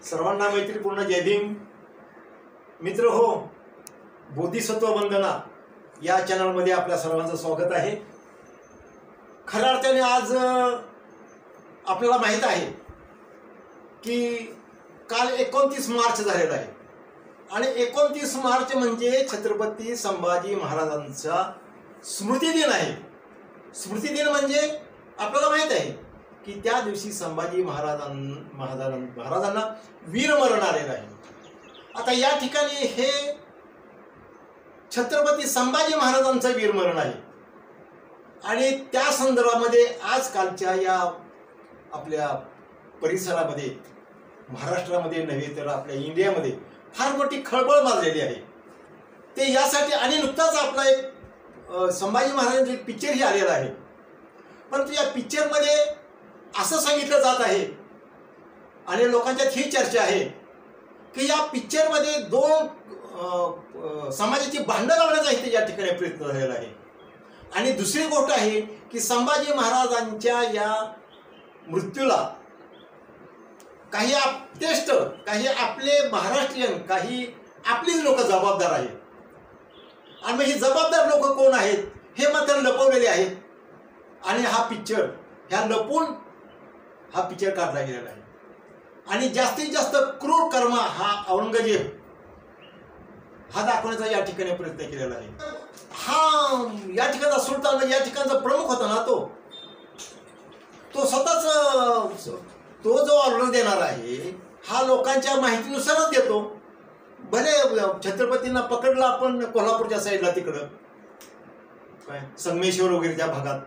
सर्वांना मैत्रीपूर्ण जय भीम. मित्र हो, बोधिसत्व वंदना या चॅनलमध्ये आपल्या सर्वांचं स्वागत आहे. खऱ्या अर्थाने आज आपल्याला माहीत आहे की काल 29 मार्च झालेला आहे आणि 29 मार्च म्हणजे छत्रपती संभाजी महाराजांचा स्मृती दिन आहे. स्मृती दिन म्हणजे आपल्याला माहीत आहे की त्या दिवशी संभाजी महाराजांना वीरमरण आलेलं आहे. आता या ठिकाणी हे छत्रपती संभाजी महाराजांचं वीरमरण आहे आणि त्या संदर्भामध्ये आजकालच्या या आपल्या परिसरामध्ये, महाराष्ट्रामध्ये नव्हे तर आपल्या इंडियामध्ये फार मोठी खळबळ माजलेली आहे. ते यासाठी आणि नुकताच आपला एक संभाजी महाराजांचा एक पिक्चरही आलेला आहे. परंतु या पिक्चरमध्ये असं सांगितलं जात आहे आणि लोकांच्यात ही चर्चा आहे की या पिक्चरमध्ये दोन समाजाची भांडण लावण्याचा इथे या ठिकाणी प्रयत्न झालेला आहे. आणि दुसरी गोष्ट आहे की संभाजी महाराजांच्या या मृत्यूला काही आपतेष्ट, काही आपले महाराष्ट्रीयन, काही आपलीच लोक जबाबदार आहेत. आणि मग ही जबाबदार लोक कोण आहेत हे मात्र लपवलेले आहेत. आणि हा पिक्चर लपून हा पिक्चर काढला गेलेला आहे. आणि जास्तीत जास्त क्रूर कर्म हा औरंगजेब हा दाखवण्याचा या ठिकाणी प्रयत्न केलेला आहे. हा या ठिकाणचा सुलतान म्हणजे या ठिकाणचा प्रमुख होता ना, तो स्वतःच तो जो ऑर्डर देणार आहे हा लोकांच्या माहितीनुसारच देतो. भले छत्रपतींना पकडला आपण कोल्हापूरच्या साईडला तिकडं काय संगमेश्वर वगैरे त्या भागात,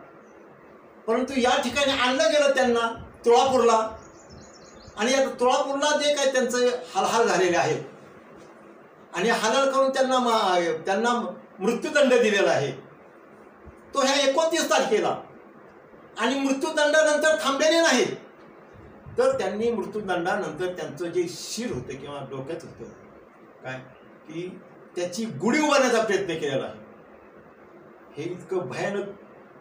परंतु या ठिकाणी आणलं गेलं त्यांना तुळापूरला. आणि या तुळापूरला जे काय त्यांचे हालहाल झालेले आहेत आणि हालहाल करून त्यांना मृत्यूदंड दिलेला आहे तो ह्या 29 तारखेला. आणि मृत्यूदंडानंतर थांबलेले नाहीत, तर त्यांनी मृत्यूदंडानंतर त्यांचं जे शिर होतं किंवा डोक्यात होतं काय की त्याची गुढी उभारण्याचा प्रयत्न केलेला आहे. हे इतकं भयानक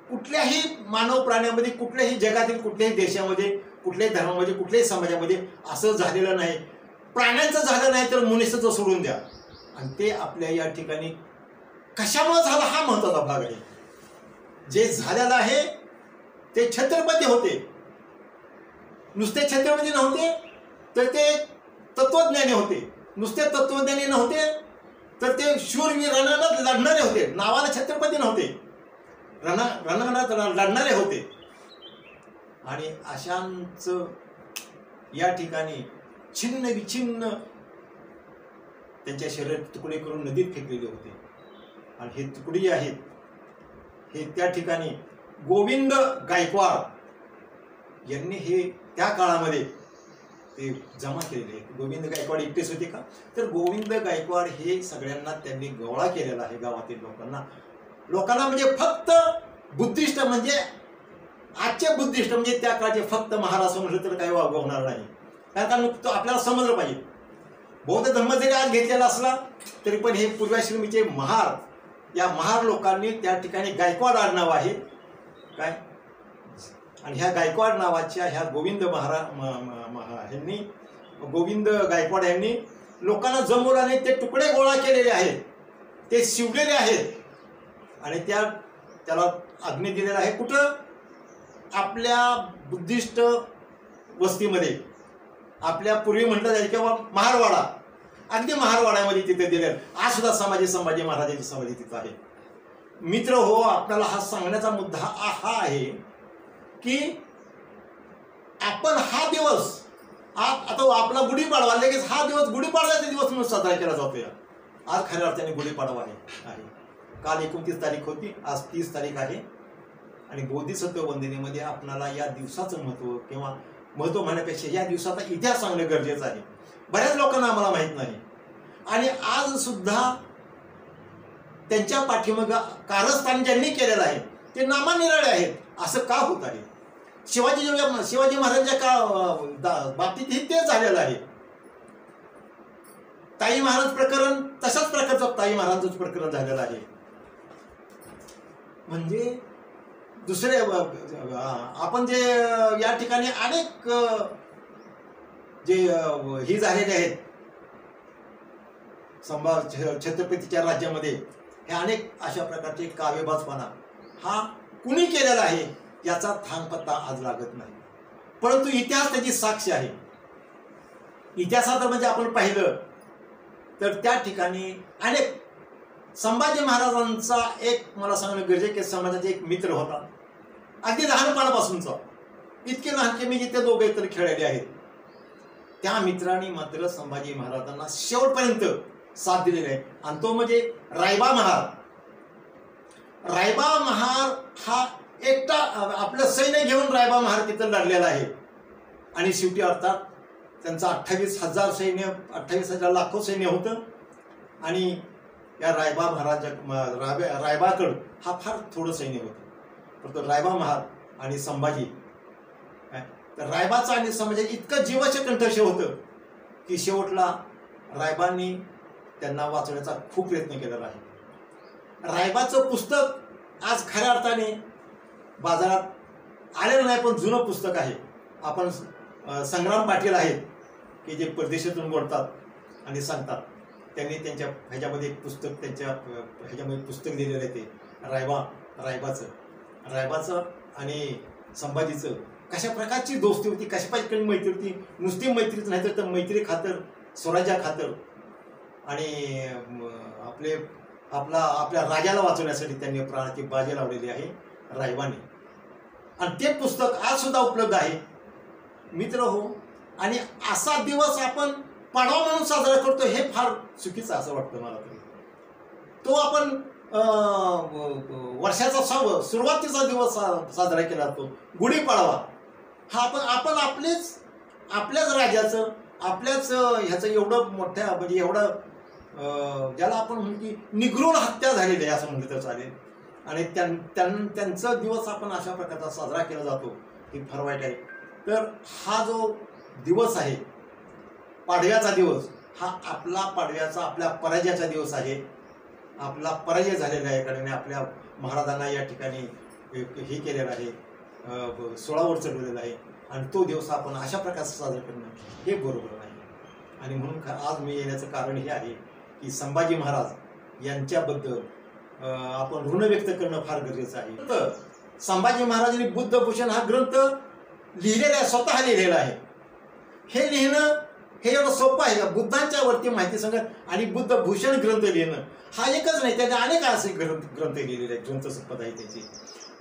कुठल्याही मानव प्राण्यामध्ये, कुठल्याही जगातील कुठल्याही देशामध्ये, कुठल्याही धर्मामध्ये, कुठल्याही समाजामध्ये असं झालेलं नाही. प्राण्यांचं झालं नाही तर मनुष्याचं सोडून द्या. आणि ते आपल्या या ठिकाणी कशामुळे झालं हा महत्वाचा भाग आहे. जे झालेलं आहे ते छत्रपती होते, नुसते छत्रपती नव्हते तर ते तत्वज्ञानी होते. नुसते तत्वज्ञानी नव्हते तर ते शूरवीर रणांगणात लढणारे होते. नावाला छत्रपती नव्हते, रणांगणात लढणारे होते. आणि अशांचं या ठिकाणी छिन्न विछिन्न त्यांच्या शरीर तुकडे करून नदीत फेकलेले होते. आणि हे तुकडे आहेत हे त्या ठिकाणी गोविंद गायकवाड यांनी हे त्या काळामध्ये ते जमा केलेले आहेत. गोविंद गायकवाड एकटेच होते का, तर गोविंद गायकवाड हे सगळ्यांना त्यांनी गोळा केलेला आहे. गावातील लोकांना म्हणजे फक्त बुद्धिस्ट म्हणजे आजचे बुद्धिस्ट म्हणजे त्या काळचे फक्त महाराज म्हटलं तर काही वागव होणार नाही. कारण तो आपल्याला समजलं पाहिजे. बौद्ध धर्म जरी आज घेतलेला असला तरी पण हे पूर्वाश्रमीचे महार, या महार लोकांनी त्या ठिकाणी गायकवाड आडनाव आहे काय. आणि ह्या गायकवाड नावाच्या ह्या गोविंद गायकवाड यांनी लोकांना जमवलं आणि ते तुकडे गोळा केलेले आहेत, ते शिवलेले आहेत. आणि त्याला अग्नी दिलेला आहे. कुठं? आपल्या बुद्धिस्ट वस्तीमध्ये, आपल्या पूर्वी म्हटलं जाईल किंवा महारवाडा, अगदी महारवाड्यामध्ये तिथे दिले. आज सुद्धा संभाजी महाराजांची समाधी तिथं आहे. मित्र हो, आपल्याला हा सांगण्याचा मुद्दा हा आहे की आपण हा दिवस आता आपला गुढीपाडवा लगेच हा दिवस गुढीपाडव्याचा दिवस म्हणून साजरा केला जातोय. आज खऱ्या अर्थाने गुढीपाडवा आहे. काल 29 तारीख होती, आज 30 तारीख आहे. आणि बोधिसत्व वंदनेमध्ये आपल्याला या दिवसाचं महत्त्व म्हणण्यापेक्षा या दिवसाचा इतिहास सांगणं गरजेचं आहे. बऱ्याच लोकांना आम्हाला माहीत नाही. आणि आज सुद्धा त्यांच्या पाठीमागं कारस्थान ज्यांनी केलेलं आहे ते नामानिराळे आहेत. असं का होत आहे? शिवाजी महाराजांच्या बाबतीतही तेच झालेलं आहे. ताई महाराज प्रकरण तशाच प्रकारचं ताई महाराजांचं प्रकरण झालेलं आहे. म्हणजे दुसरे आपण जे या ठिकाणी अनेक जे ही झालेले आहेत छत्रपतीच्या राज्यामध्ये, हे अनेक अशा प्रकारचे काव्यबाजपणा हा कुणी केलेला आहे याचा थांगपत्ता आज लागत नाही. परंतु इतिहास त्याची साक्ष आहे. इतिहासात म्हणजे आपण पाहिलं तर त्या ठिकाणी अनेक संभाजी महाराजांचा एक मला सांगणं गरजेचं की समाजाचा एक मित्र होता, अगदी लहानपणापासूनचा, इतके लहान की मी जिथे दोघे तर खेळलेले आहेत. त्या मित्रांनी मात्र संभाजी महाराजांना शेवटपर्यंत साथ दिलेली आहे, आणि तो म्हणजे रायबा महार. रायबा महार हा एकटा आपलं सैन्य घेऊन रायबा महार तिथं लढलेला आहे, आणि शेवटी अर्थात त्यांचं 28,000 सैन्य, 28,000 लाखो सैन्य होतं, आणि या रायबा रायबाकडं हा फार थोडं सैन्य होतं. परंतु रायबा महार आणि संभाजी, तर रायबाचं आणि संभाजी इतकं जीवाचे कंठस्थ होतं की शेवटला रायबांनी त्यांना वाचवण्याचा खूप प्रयत्न केलेला आहे. रायबाचं पुस्तक आज खऱ्या अर्थाने बाजारात आलेलं नाही, पण जुनं पुस्तक आहे. आपण संग्राम पाटील आहेत की जे परदेशातून बोलतात आणि सांगतात, त्यांनी त्यांच्या ह्याच्यामध्ये एक पुस्तक, त्यांच्या ह्याच्यामध्ये पुस्तक दिलेलं आहे ते रायबाचं आणि संभाजीचं कशा प्रकारची दोस्ती होती, कशा प्रकारची मैत्री होती. नुसती मैत्रीच नाही तर मैत्री खातर, स्वराज्या खातर, आणि आपल्या राजाला वाचवण्यासाठी त्यांनी प्राणाची बाजी लावलेली आहे रायबाने. आणि ते पुस्तक आज सुद्धा उपलब्ध आहे मित्र हो. आणि असा दिवस आपण पाडवा म्हणून साजरा करतो हे फार चुकीचं असं वाटतं मला तरी. तो आपण वर्षाचा सुरुवातीचा दिवस साजरा केला जातो, गुढीपाडवा. हा आपण आपल्याच राजाचं, आपल्याच ह्याचं एवढं मोठ्या म्हणजे एवढं ज्याला आपण म्हणू की निगृण हत्या झालेली आहे असं म्हणलं तर चालेल, आणि त्यांचा दिवस आपण अशा प्रकारचा साजरा केला जातो हे फार वाईट आहे. तर हा जो दिवस आहे पाडव्याचा दिवस, हा आपल्या पराजयाचा दिवस आहे. आपला पराजय झालेला आहे, कारण आपल्या महाराजांना या ठिकाणी हे केलेलं आहे, सोळावर चढवलेलं आहे, आणि तो दिवस आपण अशा प्रकारे साजरा करणं हे बरोबर नाही. आणि म्हणून आज मी येण्याचं कारण हे आहे की संभाजी महाराज यांच्याबद्दल आपण ऋण व्यक्त करणं फार गरजेचं आहे. तर संभाजी महाराजांनी बुद्धभूषण हा ग्रंथ लिहिलेला आहे, स्वतः लिहिलेला आहे. हे लिहिणं हे एवढं सोपं आहे का? बुद्धांच्या वरती माहिती सांगत आणि बुद्धभूषण ग्रंथ लिहिणं हा एकच नाही, त्याचे अनेक असे ग्रंथ लिहिलेले आहेत, ग्रंथसंपदा आहे त्याची.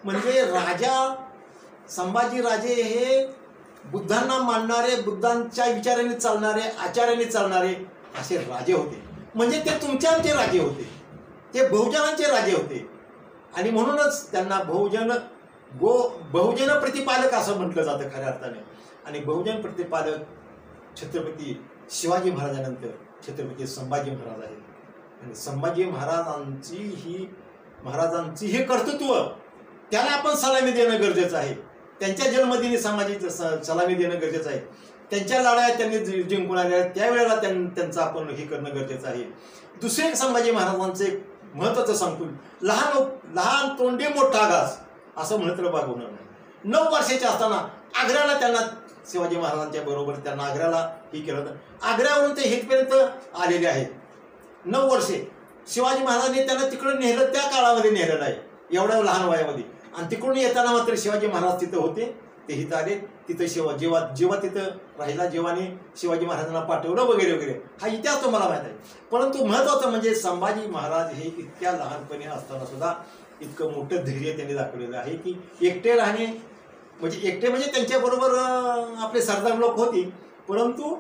म्हणजे संभाजी राजे हे बुद्धांना मानणारे, बुद्धांच्या विचाराने चालणारे, आचाराने चालणारे असे राजे होते. म्हणजे ते तुमचे राजे होते, ते बहुजनांचे राजे होते, आणि म्हणूनच त्यांना बहुजन प्रतिपालक असं म्हटलं जातं खऱ्या अर्थाने. आणि बहुजन प्रतिपालक छत्रपती शिवाजी महाराजांनंतर छत्रपती संभाजी महाराज आहेत. आणि संभाजी महाराजांची हे कर्तृत्व, त्याला आपण सलामी देणं गरजेचं आहे. त्यांच्या जन्मदिनी समाजाची सलामी देणं गरजेचं आहे. त्यांच्या लढाया त्यांनी जिंकून आल्या त्यावेळेला त्यांचं आपण हे करणं गरजेचं आहे. दुसरे संभाजी महाराजांचं एक महत्त्वाचं सांगतो, लहान तोंडी मोठा घास असं म्हणत भागवणार नाही. 9 वर्षाचे असताना आग्र्याला त्यांना शिवाजी महाराजांच्या बरोबर त्यांना आग्र्याला हे केलं होतं. आग्र्यावरून ते इथपर्यंत आलेले आहेत. 9 वर्षे शिवाजी महाराजांनी त्यांना तिकडून नेलं, त्या काळामध्ये नेलेलं आहे एवढ्या लहान वयामध्ये. आणि तिकडून येताना मात्र शिवाजी महाराज तिथं होते, ते इथं आले. तिथं जेव्हा तिथं राहिला, जेव्हाने शिवाजी महाराजांना पाठवलं वगैरे वगैरे, हा इतिहास तुम्हाला माहीत आहे. परंतु महत्त्वाचं म्हणजे संभाजी महाराज हे इतक्या लहानपणी असताना सुद्धा इतकं मोठं धैर्य त्यांनी दाखवलेलं आहे की एकटे राहणे म्हणजे त्यांच्याबरोबर आपले सरदार लोक होती, परंतु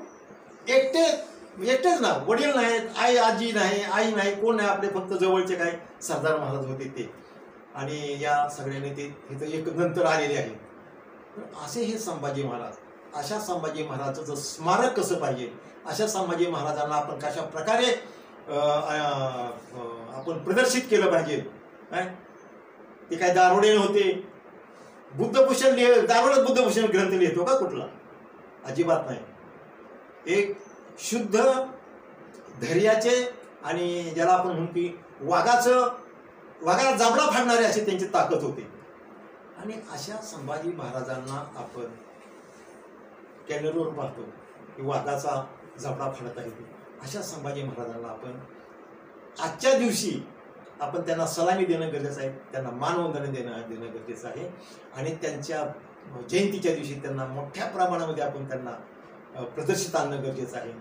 एकटेच ना, वडील नाहीत, आजी नाही, कोण नाही, आपले फक्त जवळचे काय सरदार महाराज होते ते. आणि या सगळ्यांनी ते इथं एक नंतर आलेले आहे. असे हे संभाजी महाराज, अशा संभाजी महाराजाचं स्मारक कसं पाहिजे, अशा संभाजी महाराजांना आपण कशा प्रकारे आपण प्रदर्शित केलं पाहिजे. ते काय दारोडे होते, बुद्धभूषण दारोडे बुद्धभूषण ग्रंथ लिहितो का कुठला? अजिबात नाही. एक शुद्ध धैर्याचे आणि ज्याला आपण म्हणू की वाघाला जाबडा फाडणारे अशी त्यांची ताकद होती. आणि अशा संभाजी महाराजांना आपण कॅनलवर पाहतो, की वाघाचा जबडा फाडता येतो. अशा संभाजी महाराजांना आपण आजच्या दिवशी आपण त्यांना सलामी देणं गरजेचं आहे, त्यांना मानवंदना देणं गरजेचं आहे. आणि त्यांच्या जयंतीच्या दिवशी त्यांना मोठ्या प्रमाणामध्ये आपण त्यांना प्रदर्शित आणणं गरजेचं आहे.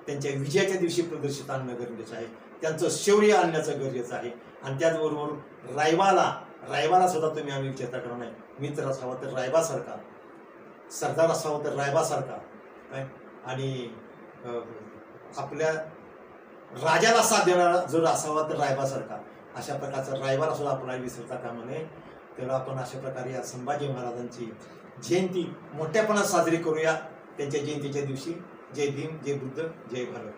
त्यांच्या विजयाच्या दिवशी प्रदर्शित आणणं गरजेचं आहे. त्यांचं शौर्य आणण्याचं गरजेचं आहे. आणि त्याचबरोबर रायबाला सुद्धा तुम्ही आम्ही विचारता करणार नाही. मित्र असावा तर रायबासारखा, सरदार असावा तर रायबासारखा काय, आणि आपल्या राजाला साथ देणारा जर असावा तर रायबासारखा, अशा प्रकारचा रायबाला सुद्धा आपण विसरता कामा नये. तर आपण अशा प्रकारे या संभाजी महाराजांची जयंती मोठ्यापणात साजरी करूया त्यांच्या जयंतीच्या दिवशी. जय भीम, जय बुद्ध, जय भारत.